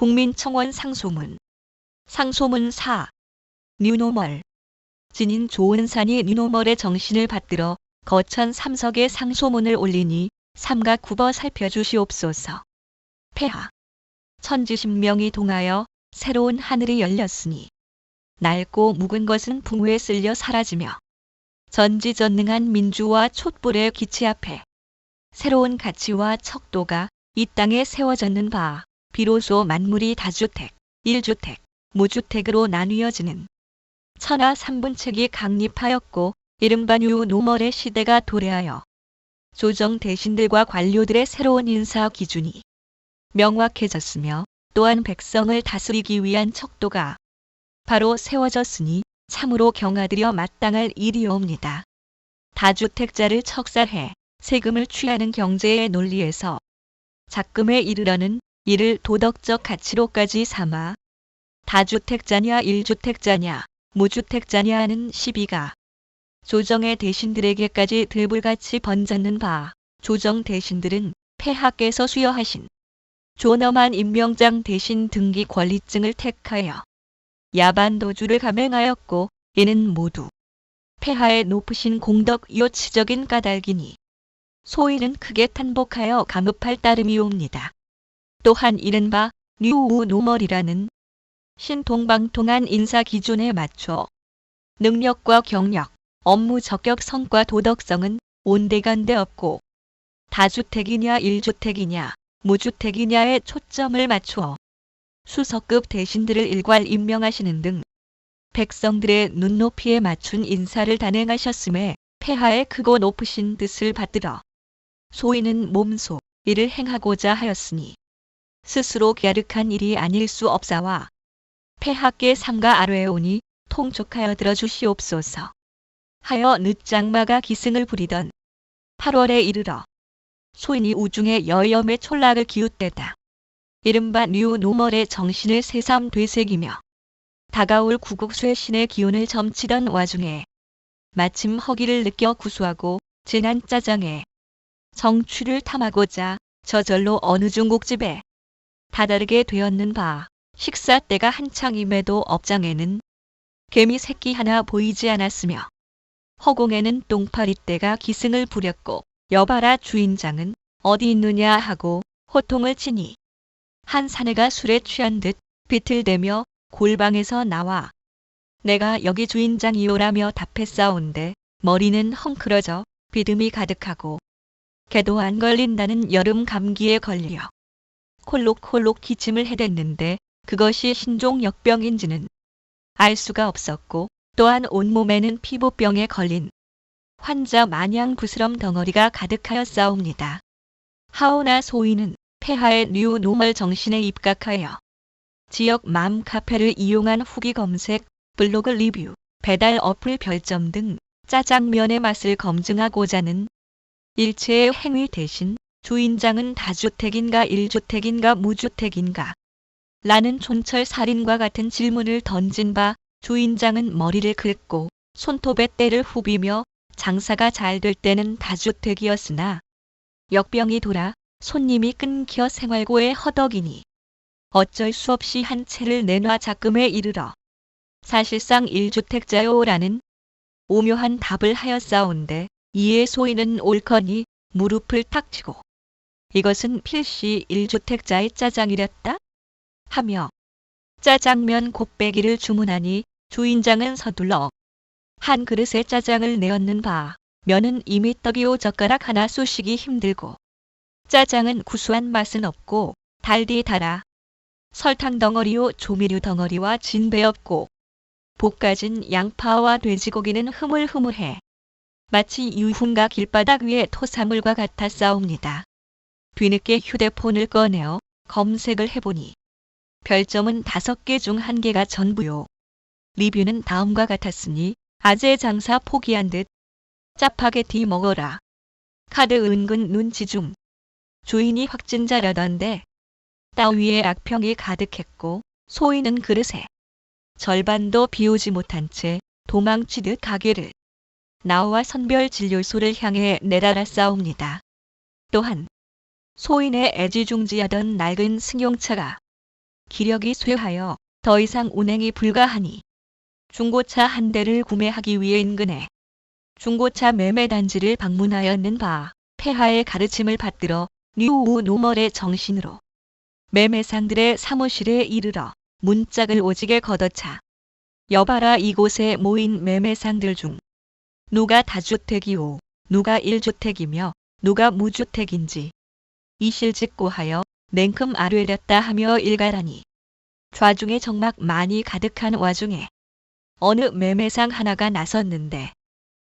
국민청원 상소문. 상소문 4. 뉴노멀. 지닌 조은산이 뉴노멀의 정신을 받들어 거천 3석에 상소문을 올리니 삼가 굽어 살펴주시옵소서. 폐하. 천지신명이 동하여 새로운 하늘이 열렸으니 낡고 묵은 것은 풍우에 쓸려 사라지며 전지전능한 민주와 촛불의 기치 앞에 새로운 가치와 척도가 이 땅에 세워졌는 바 비로소 만물이 다주택, 1주택, 무주택으로 나뉘어지는 천하 3분책이 강립하였고 이른바 뉴노멀의 시대가 도래하여 조정 대신들과 관료들의 새로운 인사 기준이 명확해졌으며 또한 백성을 다스리기 위한 척도가 바로 세워졌으니 참으로 경하들여 마땅할 일이옵니다. 다주택자를 척살해 세금을 취하는 경제의 논리에서 작금에 이르려는 이를 도덕적 가치로까지 삼아 다주택자냐 1주택자냐 무주택자냐 하는 시비가 조정의 대신들에게까지 들불같이 번졌는 바 조정 대신들은 폐하께서 수여하신 존엄한 임명장 대신 등기 권리증을 택하여 야반도주를 감행하였고 이는 모두 폐하의 높으신 공덕 요치적인 까닭이니 소인은 크게 탄복하여 감읍할 따름이옵니다. 또한 이른바 뉴노멀이라는 신통방통한 인사 기준에 맞춰 능력과 경력, 업무 적격 성과 도덕성은 온데간데 없고 다주택이냐 1주택이냐 무주택이냐에 초점을 맞추어 수석급 대신들을 일괄 임명하시는 등 백성들의 눈높이에 맞춘 인사를 단행하셨음에 폐하의 크고 높으신 뜻을 받들어 소인은 몸소 이를 행하고자 하였으니 스스로 갸륵한 일이 아닐 수 없사와 폐하께 삼가 아뢰오니 통촉하여 들어주시옵소서 하여 늦장마가 기승을 부리던 8월에 이르러 소인이 우중에 여염의 촌락을 기웃대다 이른바 뉴노멀의 정신을 새삼 되새기며 다가올 구국쇄신의 기운을 점치던 와중에 마침 허기를 느껴 구수하고 진한 짜장에 정취를 탐하고자 저절로 어느 중국집에 다다르게 되었는 바 식사 때가 한창임에도 업장에는 개미 새끼 하나 보이지 않았으며 허공에는 똥파리 떼가 기승을 부렸고 여봐라 주인장은 어디 있느냐 하고 호통을 치니 한 사내가 술에 취한 듯 비틀대며 골방에서 나와 내가 여기 주인장이오라며 답했사온데 머리는 헝클어져 비듬이 가득하고 개도 안 걸린다는 여름 감기에 걸려 콜록콜록 기침을 해댔는데 그것이 신종역병인지는 알 수가 없었고 또한 온몸에는 피부병에 걸린 환자 마냥 부스럼 덩어리가 가득하였사옵니다. 하오나 소인은 폐하의 뉴노멀 정신에 입각하여 지역 맘카페를 이용한 후기 검색, 블로그 리뷰, 배달 어플 별점 등 짜장면의 맛을 검증하고자는 일체의 행위 대신 주인장은 다주택인가 1주택인가 무주택인가 라는 촌철살인과 같은 질문을 던진 바 주인장은 머리를 긁고 손톱에 때를 후비며 장사가 잘 될 때는 다주택이었으나 역병이 돌아 손님이 끊겨 생활고에 허덕이니 어쩔 수 없이 한 채를 내놔 작금에 이르러 사실상 1주택자요라는 오묘한 답을 하였사온데 이에 소인은 옳거니 무릎을 탁 치고 이것은 필시 1주택자의 짜장이랬다 하며 짜장면 곱빼기를 주문하니 주인장은 서둘러 한 그릇에 짜장을 내었는 바 면은 이미 떡이오 젓가락 하나 쑤시기 힘들고 짜장은 구수한 맛은 없고 달디 달아 설탕 덩어리요 조미료 덩어리와 진배였고 볶아진 양파와 돼지고기는 흐물흐물해 마치 유흥가 길바닥 위의 토사물과 같았사옵니다. 뒤늦게 휴대폰을 꺼내어 검색을 해보니 별점은 5개 중 1개가 전부요. 리뷰는 다음과 같았으니 아재 장사 포기한 듯 짜파게티 먹어라. 카드 은근 눈치 줌. 주인이 확진자라던데 따위에 악평이 가득했고 소인은 그릇에 절반도 비우지 못한 채 도망치듯 가게를 나와 선별 진료소를 향해 내달았사옵니다. 또한 소인의 애지중지하던 낡은 승용차가 기력이 쇠하여 더 이상 운행이 불가하니 중고차 한 대를 구매하기 위해 인근에 중고차 매매단지를 방문하였는 바 폐하의 가르침을 받들어 뉴노멀의 정신으로 매매상들의 사무실에 이르러 문짝을 오지게 걷어차 여봐라 이곳에 모인 매매상들 중 누가 다주택이오 누가 일주택이며 누가 무주택인지 이실직고하여 냉큼 아뢰렸다 하며 일가라니 좌중에 정막 많이 가득한 와중에 어느 매매상 하나가 나섰는데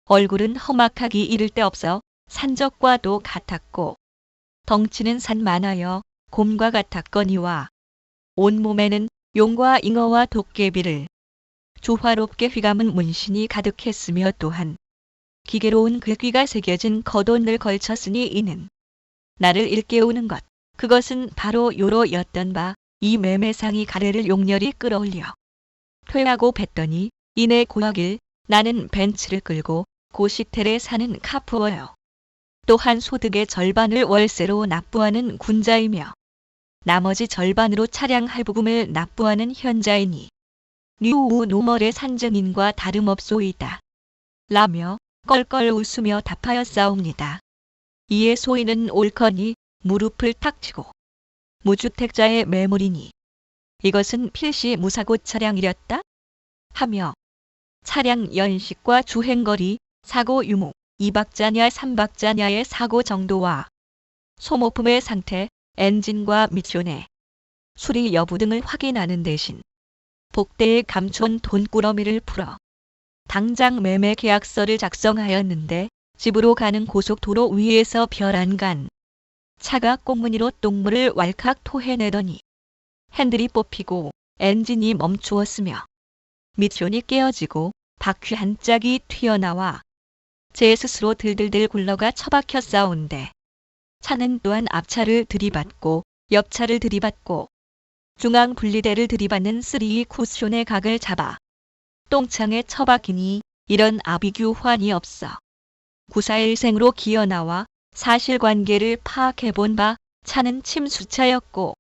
얼굴은 험악하기 이를 데 없어 산적과도 같았고 덩치는 산만하여 곰과 같았거니와 온몸에는 용과 잉어와 도깨비를 조화롭게 휘감은 문신이 가득했으며 또한 기계로운 글귀가 새겨진 겉옷을 걸쳤으니 이는 나를 일깨우는 것 그것은 바로 요로였던 바 이 매매상이 가래를 용렬히 끌어올려 퇴하고 뱉더니 이내 고하길 나는 벤츠를 끌고 고시텔에 사는 카푸어요. 또한 소득의 절반을 월세로 납부하는 군자이며 나머지 절반으로 차량 할부금을 납부하는 현자이니 뉴노멀의 산증인과 다름없소이다. 라며 껄껄 웃으며 답하였사옵니다. 이에 소인은 옳거니 무릎을 탁 치고 무주택자의 매물이니 이것은 필시 무사고 차량이렸다 하며 차량 연식과 주행거리, 사고 유무, 2박자냐 3박자냐의 사고 정도와 소모품의 상태, 엔진과 미션의 수리 여부 등을 확인하는 대신 복대에 감춘 돈꾸러미를 풀어 당장 매매 계약서를 작성하였는데 집으로 가는 고속도로 위에서 별안간 차가 꽁무니로 똥물을 왈칵 토해내더니 핸들이 뽑히고 엔진이 멈추었으며 미션이 깨어지고 바퀴 한 짝이 튀어나와 제 스스로 들들들 굴러가 처박혔사온데 차는 또한 앞차를 들이받고 옆차를 들이받고 중앙 분리대를 들이받는 3 쿠션의 각을 잡아 똥창에 처박히니 이런 아비규환이 없어 구사일생으로 기어나와 사실관계를 파악해본 바 차는 침수차였고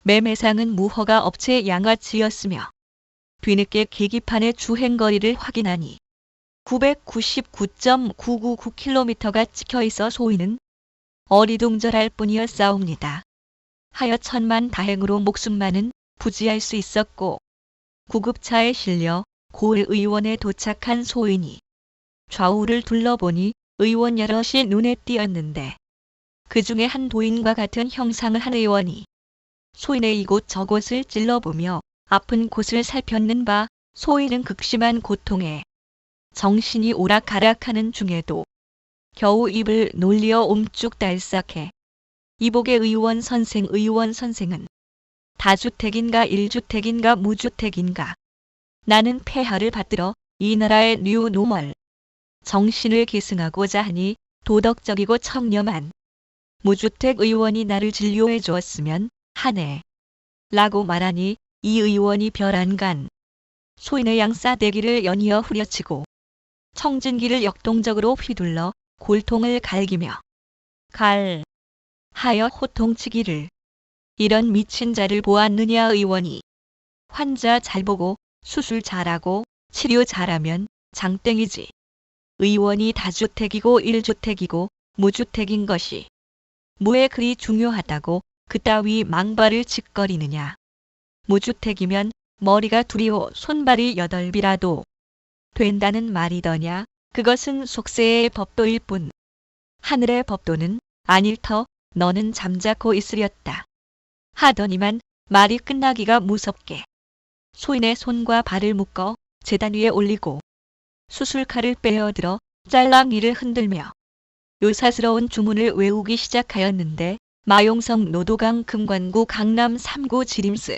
매매상은 무허가 업체 양아치였으며 뒤늦게 계기판의 주행거리를 확인하니 999.999km가 찍혀있어 소인은 어리둥절할 뿐이었사옵니다. 하여 천만다행으로 목숨만은 부지할 수 있었고 구급차에 실려 고을 의원에 도착한 소인이 좌우를 둘러보니 의원 여럿이 눈에 띄었는데 그 중에 한 도인과 같은 형상을 한 의원이 소인의 이곳 저곳을 찔러보며 아픈 곳을 살폈는 바 소인은 극심한 고통에 정신이 오락가락하는 중에도 겨우 입을 놀리어 옴쭉달싹해 이복의 의원 선생은 다주택인가 일주택인가 무주택인가 나는 폐하를 받들어 이 나라의 뉴노멀 정신을 계승하고자 하니 도덕적이고 청렴한 무주택 의원이 나를 진료해 주었으면 하네. 라고 말하니 이 의원이 별안간 소인의 양싸대기를 연이어 후려치고 청진기를 역동적으로 휘둘러 골통을 갈기며 하여 호통치기를 이런 미친 자를 보았느냐 의원이 환자 잘 보고 수술 잘하고 치료 잘하면 장땡이지. 의원이 다주택이고 일주택이고 무주택인 것이 뭐에 그리 중요하다고 그따위 망발을 짓거리느냐. 무주택이면 머리가 둘이오 손발이 8이라도 된다는 말이더냐. 그것은 속세의 법도일 뿐 하늘의 법도는 아닐 터 너는 잠자코 있으렸다. 하더니만 말이 끝나기가 무섭게 소인의 손과 발을 묶어 제단 위에 올리고 수술칼을 빼어들어 짤랑이를 흔들며 요사스러운 주문을 외우기 시작하였는데 마용성 노도강 금관구 강남 3구 지림스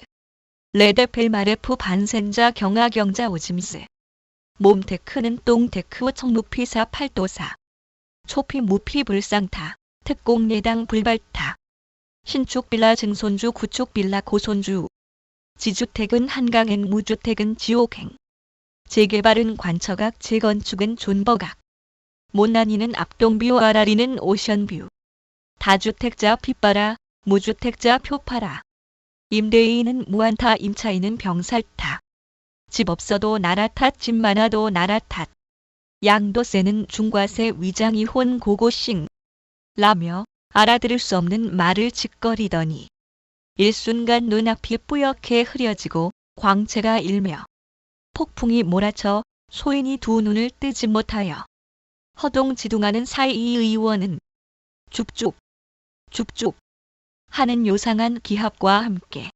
레데펠마레프 반센자 경하경자 오짐스 몸테크는 똥테크 청루피사 팔도사 초피 무피 불상타 특공예당 불발타 신축빌라 증손주 구축빌라 고손주 지주택은 한강행 무주택은 지옥행 재개발은 관처각 재건축은 존버각 못난이는 압동뷰 아라리는 오션뷰 다주택자 핏바라 무주택자 표파라 임대인은 무안타, 임차인은 병살타. 집 없어도 나라 탓, 집 많아도 나라 탓. 양도세는 중과세, 위장이혼, 고고싱. 라며 알아들을 수 없는 말을 짓거리더니 일순간 눈앞이 뿌옇게 흐려지고 광채가 일며 폭풍이 몰아쳐 소인이 두 눈을 뜨지 못하여 허둥지둥하는 사이 이 의원은 죽죽 죽죽 하는 요상한 기합과 함께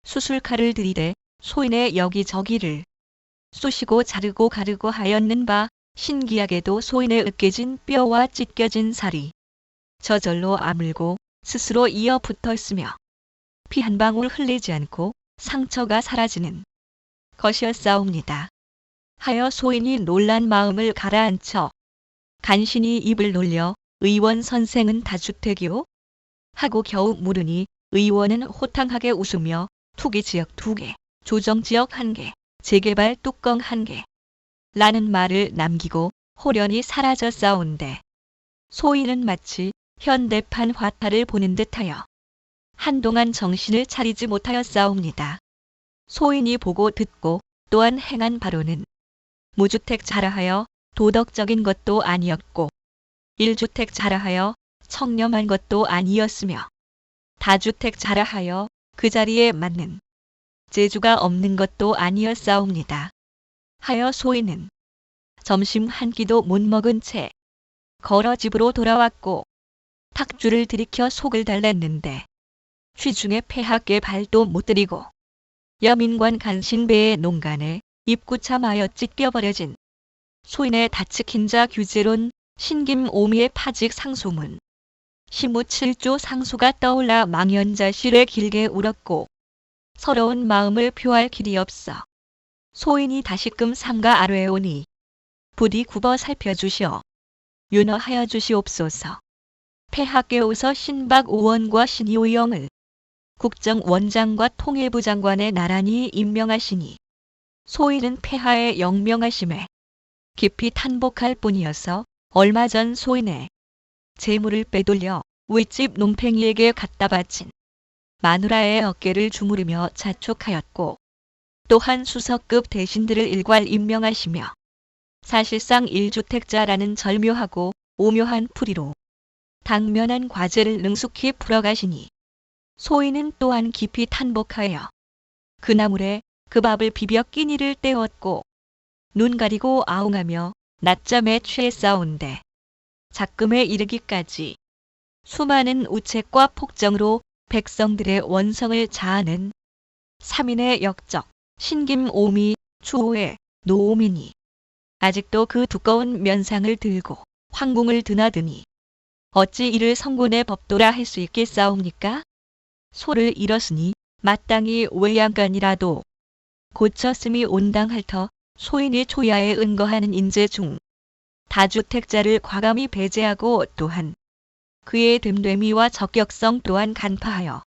수술칼을 들이대 소인의 여기저기를 쑤시고 자르고 가르고 하였는 바 신기하게도 소인의 으깨진 뼈와 찢겨진 살이 저절로 아물고 스스로 이어 붙었으며 피 한 방울 흘리지 않고 상처가 사라지는 것이었사옵니다. 하여 소인이 놀란 마음을 가라앉혀 간신히 입을 놀려 의원 선생은 다주택이오? 하고 겨우 물으니 의원은 호탕하게 웃으며 투기지역 2개, 조정지역 1개, 재개발 뚜껑 1개 라는 말을 남기고 호련히 사라졌사온데 소인은 마치 현대판 화타를 보는 듯하여 한동안 정신을 차리지 못하였사옵니다. 소인이 보고 듣고 또한 행한 바로는 무주택자라 하여 도덕적인 것도 아니었고 1주택자라 하여 청렴한 것도 아니었으며 다주택자라 하여 그 자리에 맞는 재주가 없는 것도 아니었사옵니다. 하여 소인은 점심 한 끼도 못 먹은 채 걸어 집으로 돌아왔고 탁주를 들이켜 속을 달랬는데 취중에 폐하께 발도 못 들이고 여민관 간신배의 농간에 입구참하여 찢겨버려진 소인의 다측힌 자 규제론 신김오미의 파직 상소문 시무 7조 상소가 떠올라 망연자실에 길게 울었고 서러운 마음을 표할 길이 없어 소인이 다시금 삼가 아뢰오니 부디 굽어 살펴주시어 윤허하여 주시옵소서. 폐하께오서 신박 오원과 신이오영을 국정원장과 통일부 장관에 나란히 임명하시니 소인은 폐하의 영명하심에 깊이 탄복할 뿐이어서 얼마 전 소인의 재물을 빼돌려 윗집 농팽이에게 갖다 바친 마누라의 어깨를 주무르며 자촉하였고 또한 수석급 대신들을 일괄 임명하시며 사실상 1주택자라는 절묘하고 오묘한 풀이로 당면한 과제를 능숙히 풀어가시니 소인은 또한 깊이 탄복하여 그 나물에 그 밥을 비벼 끼니를 때웠고 눈 가리고 아웅하며 낮잠에 취했사온데 작금에 이르기까지 수많은 우책과 폭정으로 백성들의 원성을 자아낸 3인의 역적 신김오미 추호의 노오민이 아직도 그 두꺼운 면상을 들고 황궁을 드나드니 어찌 이를 성군의 법도라 할 수 있겠사옵니까? 소를 잃었으니 마땅히 외양간이라도 고쳤음이 온당할 터 소인이 초야에 은거하는 인재 중 다주택자를 과감히 배제하고 또한 그의 됨됨이와 적격성 또한 간파하여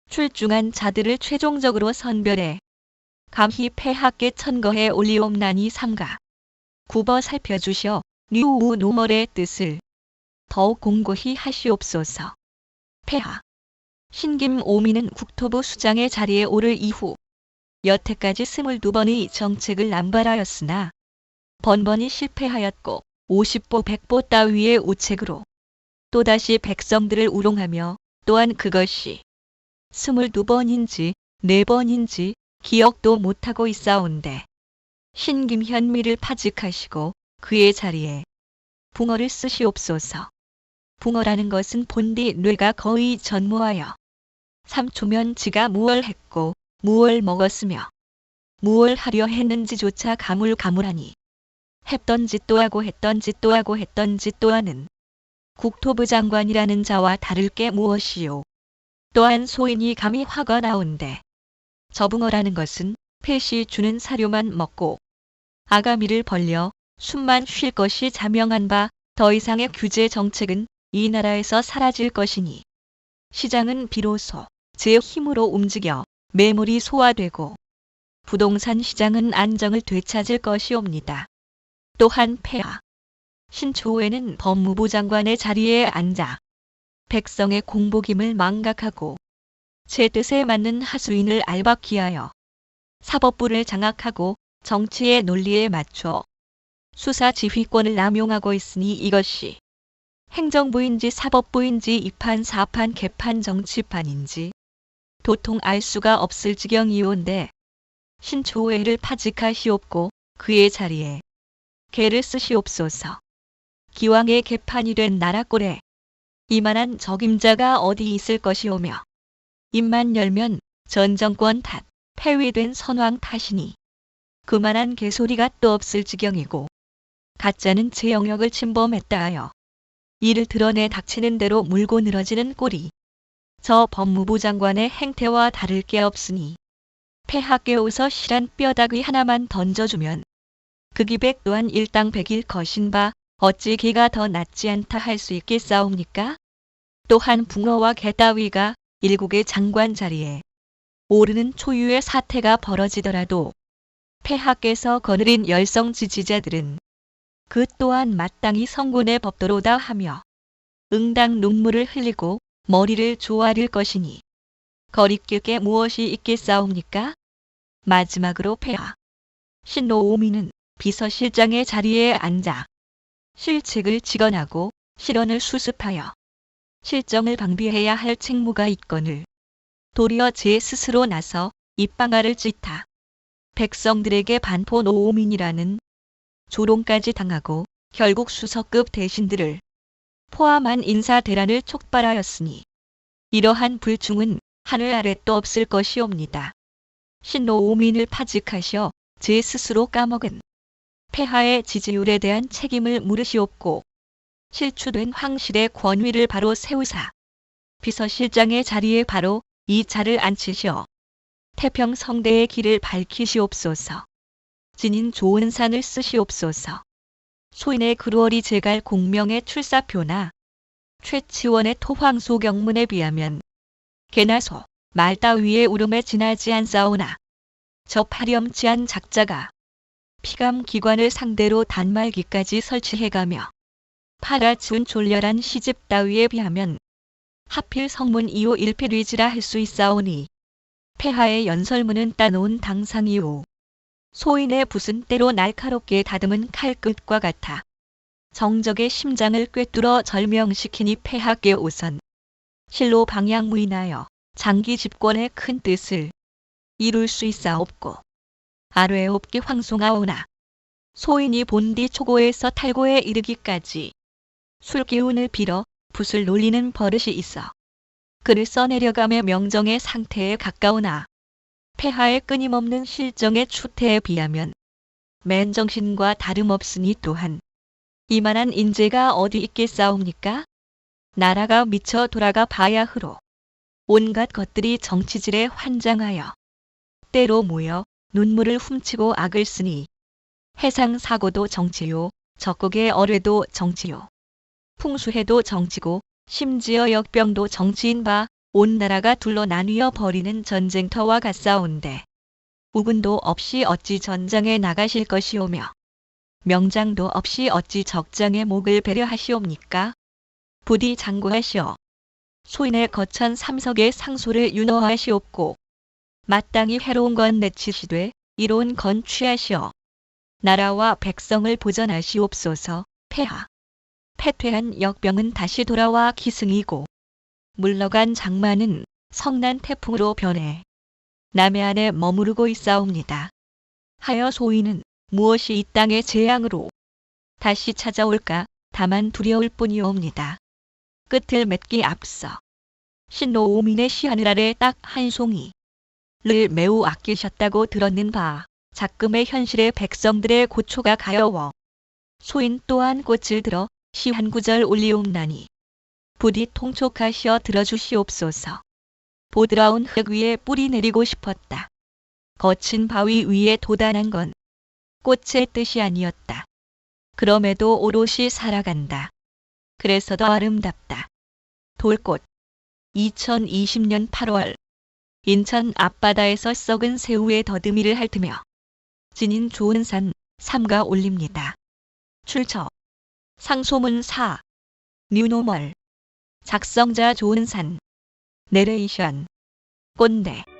출중한 자들을 최종적으로 선별해 감히 폐하께 천거해 올리옵나니 삼가 굽어 살펴주시어 류우 노멀의 뜻을 더욱 공고히 하시옵소서. 폐하 신김오미는 국토부 수장의 자리에 오를 이후 여태까지 22번의 정책을 남발하였으나 번번이 실패하였고 50보 100보 따위의 우책으로 또다시 백성들을 우롱하며 또한 그것이 22번인지 4번인지 기억도 못하고 있사온데 신김현미를 파직하시고 그의 자리에 붕어를 쓰시옵소서. 붕어라는 것은 본디 뇌가 거의 전무하여 3초면 지가 무얼 했고 무얼 먹었으며 무얼 하려 했는지조차 가물가물하니 했던 짓도 하고 했던 짓도 하고 했던 짓도 하는 국토부 장관이라는 자와 다를 게 무엇이요. 또한 소인이 감히 화가 나온데 저 붕어라는 것은 폐시 주는 사료만 먹고 아가미를 벌려 숨만 쉴 것이 자명한 바 더 이상의 규제 정책은 이 나라에서 사라질 것이니 시장은 비로소 제 힘으로 움직여 매물이 소화되고 부동산 시장은 안정을 되찾을 것이옵니다. 또한 폐하 신초에는 법무부 장관의 자리에 앉아 백성의 공복임을 망각하고 제 뜻에 맞는 하수인을 알박기하여 사법부를 장악하고 정치의 논리에 맞춰 수사 지휘권을 남용하고 있으니 이것이 행정부인지 사법부인지 이판 사판 개판 정치판인지 도통 알 수가 없을 지경이온데 신초회를 파직하시옵고 그의 자리에 개를 쓰시옵소서. 기왕의 개판이 된 나라 꼴에 이만한 적임자가 어디 있을 것이오며 입만 열면 전 정권 탓, 폐위된 선왕 탓이니 그만한 개소리가 또 없을 지경이고 가짜는 제 영역을 침범했다 하여 이를 드러내 닥치는 대로 물고 늘어지는 꼴이 저 법무부 장관의 행태와 다를 게 없으니 폐하 깨우서 실한 뼈다귀 하나만 던져주면 그 기백 또한 일당백일 것인 바 어찌 개가 더 낫지 않다 할 수 있겠사옵니까? 또한 붕어와 개 따위가 일국의 장관 자리에 오르는 초유의 사태가 벌어지더라도 폐하께서 거느린 열성 지지자들은 그 또한 마땅히 성군의 법도로다 하며 응당 눈물을 흘리고 머리를 조아릴 것이니 거리낄 게 무엇이 있겠사옵니까? 마지막으로 폐하 신노오미는 비서실장의 자리에 앉아 실책을 직언하고 실언을 수습하여 실정을 방비해야 할 책무가 있거늘 도리어 제 스스로 나서 입방아를 찢다 백성들에게 반포 노오민이라는 조롱까지 당하고 결국 수석급 대신들을 포함한 인사대란을 촉발하였으니 이러한 불충은 하늘 아래도 없을 것이옵니다. 신노오민을 파직하셔 제 스스로 까먹은 폐하의 지지율에 대한 책임을 물으시옵고 실추된 황실의 권위를 바로 세우사 비서실장의 자리에 바로 이 자를 앉히시어 태평성대의 길을 밝히시옵소서. 진인 좋은 산을 쓰시옵소서. 소인의 그루어리 제갈 공명의 출사표나 최치원의 토황소 경문에 비하면 개나 소, 말 따위의 울음에 지나지 않사오나 저 파렴치한 작자가 피감기관을 상대로 단말기까지 설치해가며 팔아치운 졸렬한 시집 따위에 비하면 하필 성문 2호 1필위지라 할 수 있사오니 폐하의 연설문은 따놓은 당상이오. 소인의 붓은 때로 날카롭게 다듬은 칼끝과 같아 정적의 심장을 꿰뚫어 절명시키니 폐하께 우선 실로 방향무인하여 장기 집권의 큰 뜻을 이룰 수 있사옵고 아뢰옵게 황송하오나 소인이 본디 초고에서 탈고에 이르기까지 술기운을 빌어 붓을 놀리는 버릇이 있어 글을 써내려감의 명정의 상태에 가까우나 폐하의 끊임없는 실정의 추태에 비하면 맨정신과 다름없으니 또한 이만한 인재가 어디 있겠사옵니까? 나라가 미쳐 돌아가 봐야 흐로 온갖 것들이 정치질에 환장하여 때로 모여 눈물을 훔치고 악을 쓰니 해상사고도 정치요, 적국의 어뢰도 정치요, 풍수해도 정치고 심지어 역병도 정치인 바 온 나라가 둘러 나뉘어 버리는 전쟁터와 같사온데 우군도 없이 어찌 전장에 나가실 것이오며 명장도 없이 어찌 적장의 목을 배려하시옵니까? 부디 장구하시오. 소인의 거천 삼석의 상소를 윤허하시옵고 마땅히 해로운 건 내치시되 이로운 건 취하시오. 나라와 백성을 보전하시옵소서. 폐하. 패퇴한 역병은 다시 돌아와 기승이고 물러간 장마는 성난 태풍으로 변해 남해안에 머무르고 있사옵니다. 하여 소인은 무엇이 이 땅의 재앙으로 다시 찾아올까 다만 두려울 뿐이옵니다. 끝을 맺기 앞서 신노오민의 시하늘 아래 딱 한 송이를 매우 아끼셨다고 들었는 바 작금의 현실에 백성들의 고초가 가여워 소인 또한 꽃을 들어 시 한 구절 올리옵나니 부디 통촉하시어 들어주시옵소서. 보드라운 흙 위에 뿌리 내리고 싶었다. 거친 바위 위에 도단한 건 꽃의 뜻이 아니었다. 그럼에도 오롯이 살아간다. 그래서 더 아름답다. 돌꽃. 2020년 8월 인천 앞바다에서 썩은 새우의 더듬이를 핥으며 지닌 좋은 산 삼가 올립니다. 출처 상소문 4 뉴노멀 작성자 좋은 산 내레이션 꼰대.